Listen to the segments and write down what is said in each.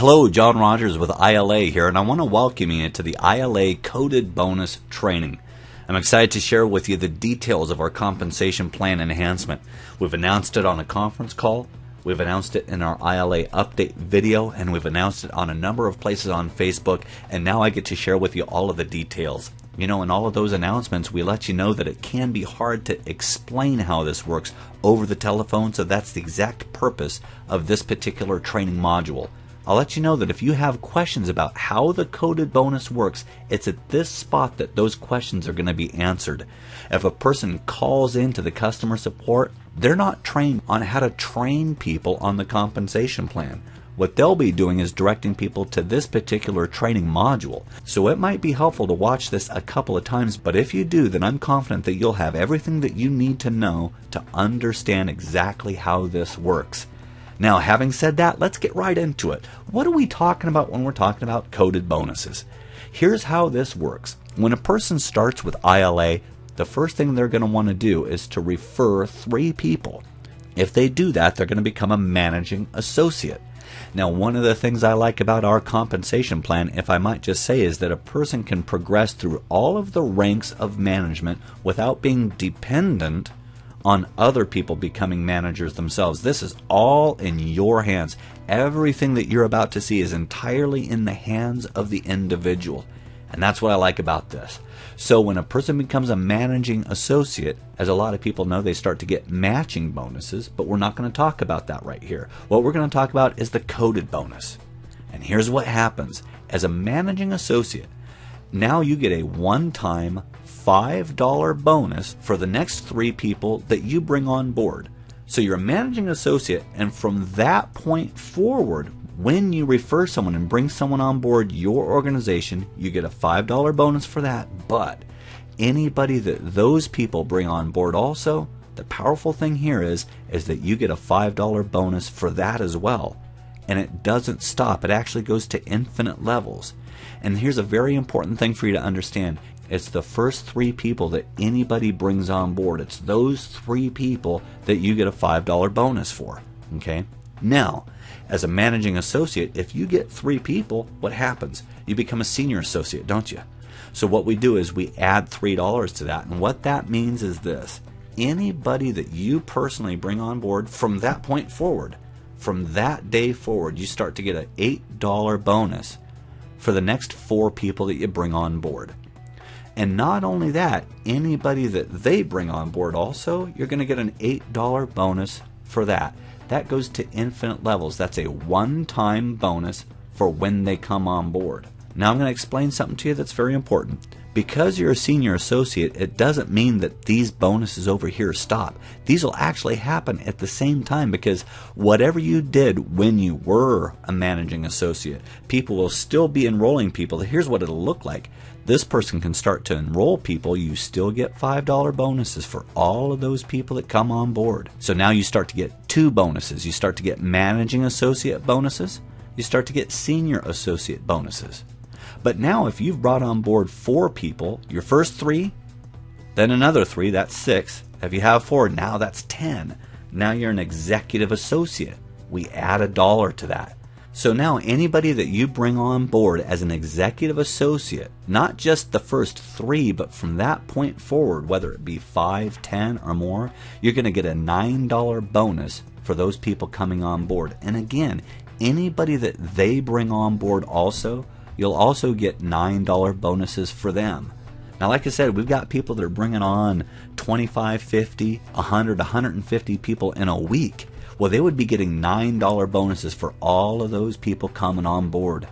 Hello, John Rogers with iLA here, and I want to welcome you to the iLA Coded Bonus Training. I'm excited to share with you the details of our compensation plan enhancement. We've announced it on a conference call, we've announced it in our iLA update video, and we've announced it on a number of places on Facebook, and now I get to share with you all of the details. You know, in all of those announcements, we let you know that it can be hard to explain how this works over the telephone, so that's the exact purpose of this particular training module. I'll let you know that if you have questions about how the coded bonus works, it's at this spot that those questions are going to be answered. If a person calls into the customer support, they're not trained on how to train people on the compensation plan. What they'll be doing is directing people to this particular training module. So it might be helpful to watch this a couple of times, but if you do, then I'm confident that you'll have everything that you need to know to understand exactly how this works. Now, having said that, let's get right into it. What are we talking about when we're talking about coded bonuses? Here's how this works. When a person starts with iLA, the first thing they're going to want to do is to refer 3 people. If they do that, they're going to become a managing associate. Now, one of the things I like about our compensation plan, if I might just say, is that a person can progress through all of the ranks of management without being dependent on other people becoming managers themselves. This is all in your hands. Everything that you're about to see is entirely in the hands of the individual. And that's what I like about this. So when a person becomes a managing associate, as a lot of people know, they start to get matching bonuses, but we're not going to talk about that right here. What we're going to talk about is the coded bonus. And here's what happens. As a managing associate, now you get a one-time $5 bonus for the next 3 people that you bring on board. So you're a managing associate, and from that point forward, when you refer someone and bring someone on board your organization, you get a $5 bonus for that. But anybody that those people bring on board also, the powerful thing here is that you get a $5 bonus for that as well. And it doesn't stop. It actually goes to infinite levels. And here's a very important thing for you to understand. It's the first 3 people that anybody brings on board. It's those 3 people that you get a $5 bonus for. Okay? Now, as a managing associate, if you get 3 people, what happens? You become a senior associate, don't you? So what we do is we add $3 to that. And what that means is this. Anybody that you personally bring on board from that point forward, from that day forward, you start to get an $8 bonus for the next 4 people that you bring on board. And not only that, anybody that they bring on board also, you're going to get an $8 bonus for that. That goes to infinite levels. That's a one-time bonus for when they come on board. Now I'm going to explain something to you that's very important. Because you're a senior associate, it doesn't mean that these bonuses over here stop. These will actually happen at the same time, because whatever you did when you were a managing associate, people will still be enrolling people. Here's what it'll look like. This person can start to enroll people. You still get $5 bonuses for all of those people that come on board. So now you start to get 2 bonuses. You start to get managing associate bonuses. You start to get senior associate bonuses. But now if you've brought on board 4 people, your first 3, then another 3, that's 6. If you have 4, now that's 10. Now you're an executive associate. We add $1 to that. So now anybody that you bring on board as an executive associate, not just the first 3, but from that point forward, whether it be 5, 10, or more, you're going to get a $9 bonus for those people coming on board. And again, anybody that they bring on board also, you'll also get $9 bonuses for them. Now, like I said, we've got people that are bringing on 25, 50, 100, 150 people in a week. Well, they would be getting $9 bonuses for all of those people coming on board.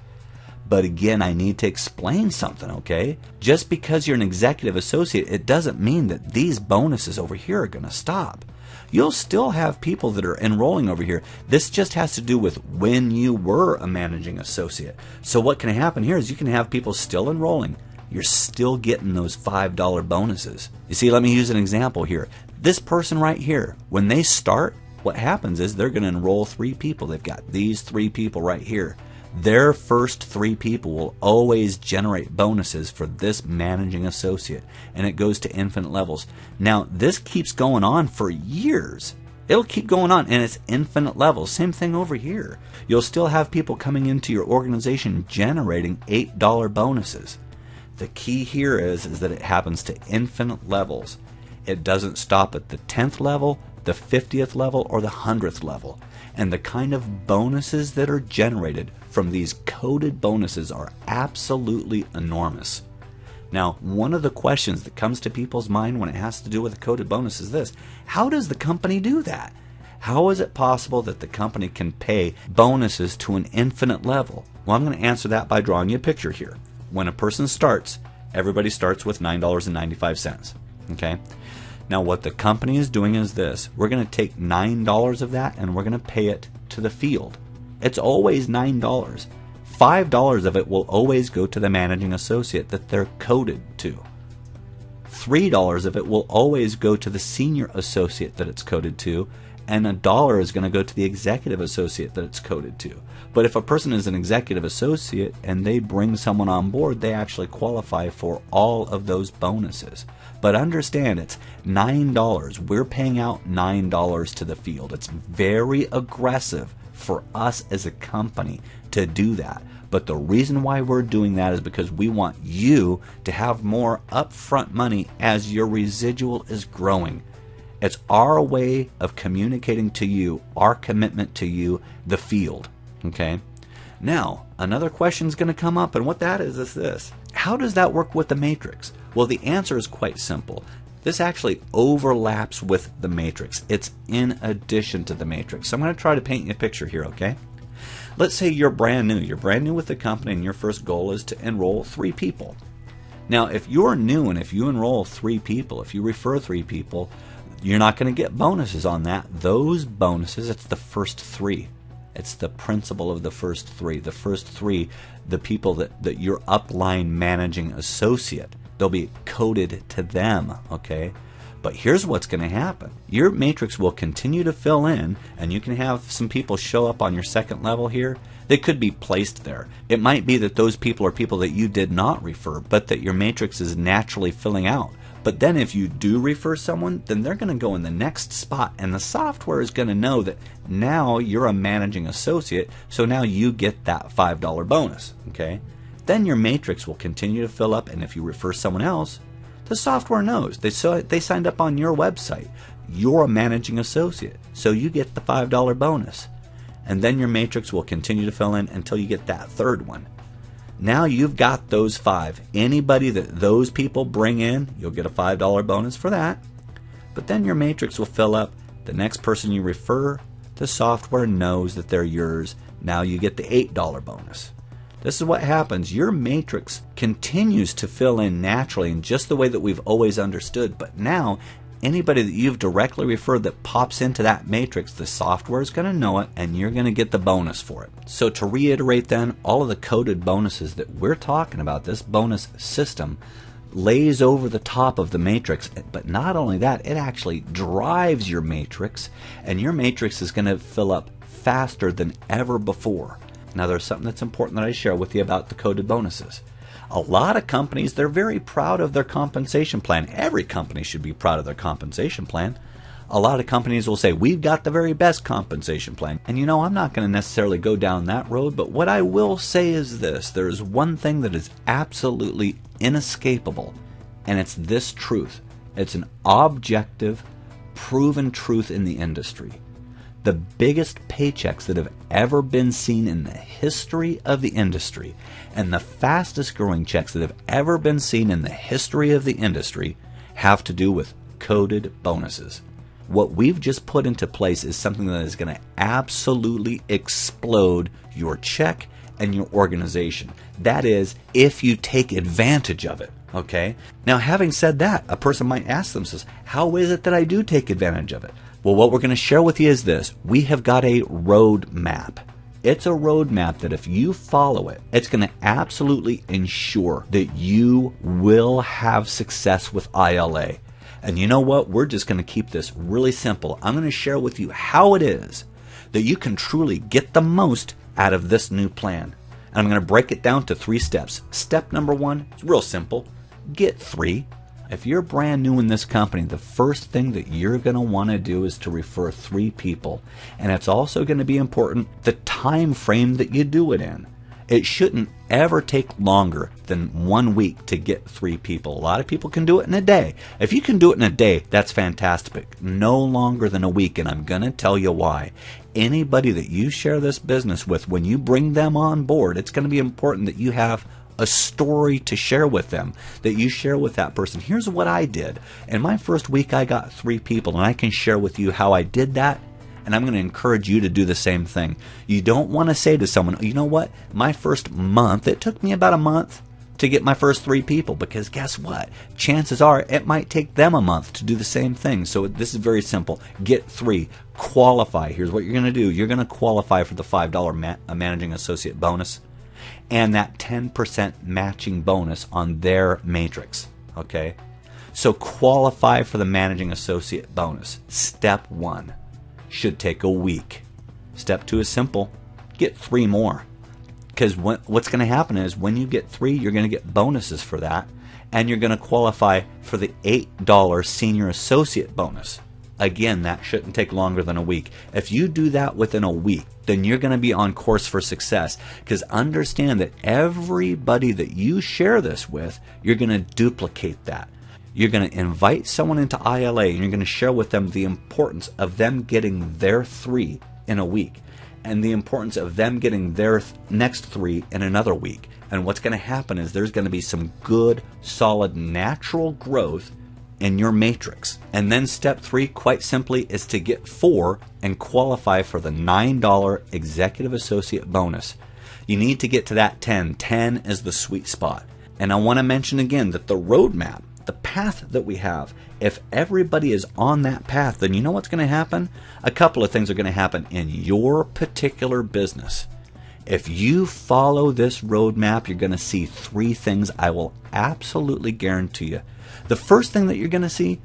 But again, I need to explain something, okay? Just because you're an executive associate, it doesn't mean that these bonuses over here are going to stop. You'll still have people that are enrolling over here. This just has to do with when you were a managing associate. So what can happen here is you can have people still enrolling. You're still getting those $5 bonuses. You see, let me use an example here. This person right here, when they start, what happens is they're going to enroll 3 people. They've got these 3 people right here. Their first 3 people will always generate bonuses for this managing associate, and it goes to infinite levels. Now, this keeps going on for years. It'll keep going on, and it's infinite levels. Same thing over here. You'll still have people coming into your organization generating $8 bonuses. The key here is that it happens to infinite levels. It doesn't stop at the 10th level, the 50th level, or the 100th level. And the kind of bonuses that are generated from these coded bonuses are absolutely enormous. Now, one of the questions that comes to people's mind when it has to do with a coded bonus is this: how does the company do that? How is it possible that the company can pay bonuses to an infinite level? Well, I'm going to answer that by drawing you a picture here. When a person starts, everybody starts with $9.95. Okay? Now, what the company is doing is this: we're going to take $9 of that and we're going to pay it to the field. It's always $9. $5 of it will always go to the managing associate that they're coded to. $3 of it will always go to the senior associate that it's coded to, and $1 is going to go to the executive associate that it's coded to. But if a person is an executive associate and they bring someone on board, they actually qualify for all of those bonuses. But understand, it's $9. We're paying out $9 to the field. It's very aggressive for us as a company to do that. But the reason why we're doing that is because we want you to have more upfront money as your residual is growing. It's our way of communicating to you our commitment to you, the field. Okay? Now, another question is going to come up, and what that is this: how does that work with the matrix? Well, the answer is quite simple. This actually overlaps with the matrix. It's in addition to the matrix. So I'm going to try to paint you a picture here, okay? Let's say you're brand new. You're brand new with the company, and your first goal is to enroll 3 people. Now, if you're new and if you enroll 3 people, if you refer 3 people, you're not going to get bonuses on that. Those bonuses, it's the first 3. It's the principle of the first 3. The first 3, the people that your upline managing associate, they'll be coded to them, okay? But here's what's going to happen. Your matrix will continue to fill in, and you can have some people show up on your second level here. They could be placed there. It might be that those people are people that you did not refer, but that your matrix is naturally filling out. But then if you do refer someone, then they're going to go in the next spot, and the software is going to know that now you're a managing associate, so now you get that $5 bonus, okay? Then your matrix will continue to fill up, and if you refer someone else, the software knows. They signed up on your website. You're a managing associate, so you get the $5 bonus. And then your matrix will continue to fill in until you get that third one. Now you've got those 5. Anybody that those people bring in, you'll get a $5 bonus for that. But then your matrix will fill up. The next person you refer, the software knows that they're yours. Now you get the $8 bonus. This is what happens. Your matrix continues to fill in naturally in just the way that we've always understood. But now, anybody that you've directly referred that pops into that matrix, the software is going to know it, and you're going to get the bonus for it. So to reiterate then, all of the coded bonuses that we're talking about, this bonus system, lays over the top of the matrix. But not only that, it actually drives your matrix, and your matrix is going to fill up faster than ever before. Now, there's something that's important that I share with you about the coded bonuses. A lot of companies, they're very proud of their compensation plan. Every company should be proud of their compensation plan. A lot of companies will say, we've got the very best compensation plan. And you know, I'm not going to necessarily go down that road, but what I will say is this: there is one thing that is absolutely inescapable, and it's this truth. It's an objective, proven truth in the industry. The biggest paychecks that have ever been seen in the history of the industry, and the fastest growing checks that have ever been seen in the history of the industry, have to do with coded bonuses. What we've just put into place is something that is going to absolutely explode your check and your organization. That is, if you take advantage of it. Okay? Now, having said that, a person might ask themselves, how is it that I do take advantage of it? Well, what we're going to share with you is this. We have got a roadmap. It's a roadmap that if you follow it, it's going to absolutely ensure that you will have success with iLA. And you know what? We're just going to keep this really simple. I'm going to share with you how it is that you can truly get the most out of this new plan. And I'm going to break it down to 3 steps. Step number 1 is real simple. Get 3. if you're brand new in this company, the first thing that you're going to want to do is to refer 3 people. And it's also going to be important the time frame that you do it in. It shouldn't ever take longer than 1 week to get 3 people. A lot of people can do it in a day. If you can do it in a day, that's fantastic. No longer than a week, and I'm going to tell you why. Anybody that you share this business with, when you bring them on board, it's going to be important that you have a story to share with them, that you share with that person. Here's what I did. In my first week, I got 3 people, and I can share with you how I did that. And I'm going to encourage you to do the same thing. You don't want to say to someone, you know what, my first month, it took me about a month to get my first 3 people, because guess what? Chances are it might take them a month to do the same thing. So this is very simple. Get 3. Qualify. Here's what you're going to do. You're going to qualify for the $5 managing associate bonus and that 10% matching bonus on their matrix. Okay? So qualify for the managing associate bonus. Step 1. Should take a week. Step 2 is simple. Get 3 more. Because what's going to happen is when you get 3, you're going to get bonuses for that, and you're going to qualify for the $8 senior associate bonus. Again, that shouldn't take longer than a week. If you do that within a week, then you're going to be on course for success. Because understand that everybody that you share this with, you're going to duplicate that. You're going to invite someone into iLA, and you're going to share with them the importance of them getting their 3 in a week, and the importance of them getting their next 3 in another week. And what's going to happen is there's going to be some good, solid, natural growth in your matrix. And then step 3, quite simply, is to get 4 and qualify for the $9 executive associate bonus. You need to get to that 10. 10 is the sweet spot. And I want to mention again that the roadmap, the path that we have, if everybody is on that path, then you know what's going to happen? A couple of things are going to happen in your particular business. If you follow this roadmap, you're going to see 3 things I will absolutely guarantee you. The first thing that you're going to see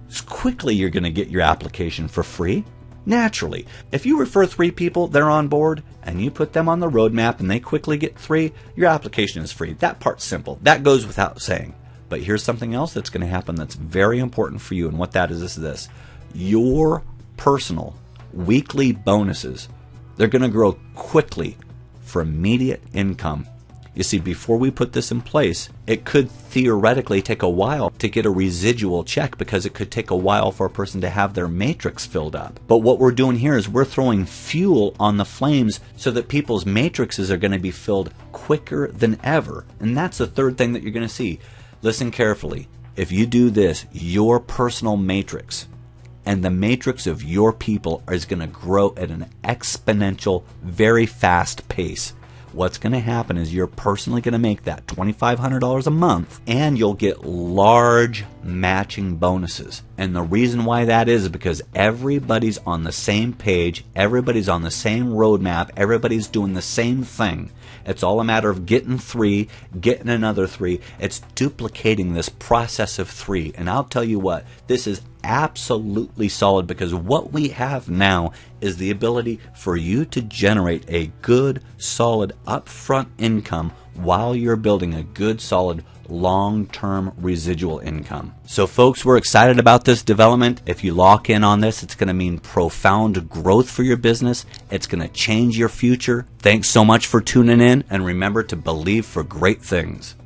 is quickly you're going to get your application for free. Naturally, if you refer 3 people, they're on board, and you put them on the roadmap and they quickly get 3, your application is free. That part's simple. That goes without saying. But here's something else that's going to happen that's very important for you, and what that is this. Your personal weekly bonuses, they're going to grow quickly for immediate income. You see, before we put this in place, it could theoretically take a while to get a residual check, because it could take a while for a person to have their matrix filled up. But what we're doing here is we're throwing fuel on the flames so that people's matrices are going to be filled quicker than ever. And that's the third thing that you're going to see. Listen carefully. If you do this, your personal matrix and the matrix of your people is going to grow at an exponential, very fast pace. What's going to happen is you're personally going to make that $2,500 a month, and you'll get large matching bonuses. And the reason why that is because everybody's on the same page, everybody's on the same roadmap, everybody's doing the same thing. It's all a matter of getting 3, getting another 3. It's duplicating this process of 3. And I'll tell you what, this is absolutely solid, because what we have now is the ability for you to generate a good, solid, upfront income while you're building a good, solid, long-term residual income. So folks, we're excited about this development. If you lock in on this, it's going to mean profound growth for your business. It's going to change your future. Thanks so much for tuning in, and remember to believe for great things.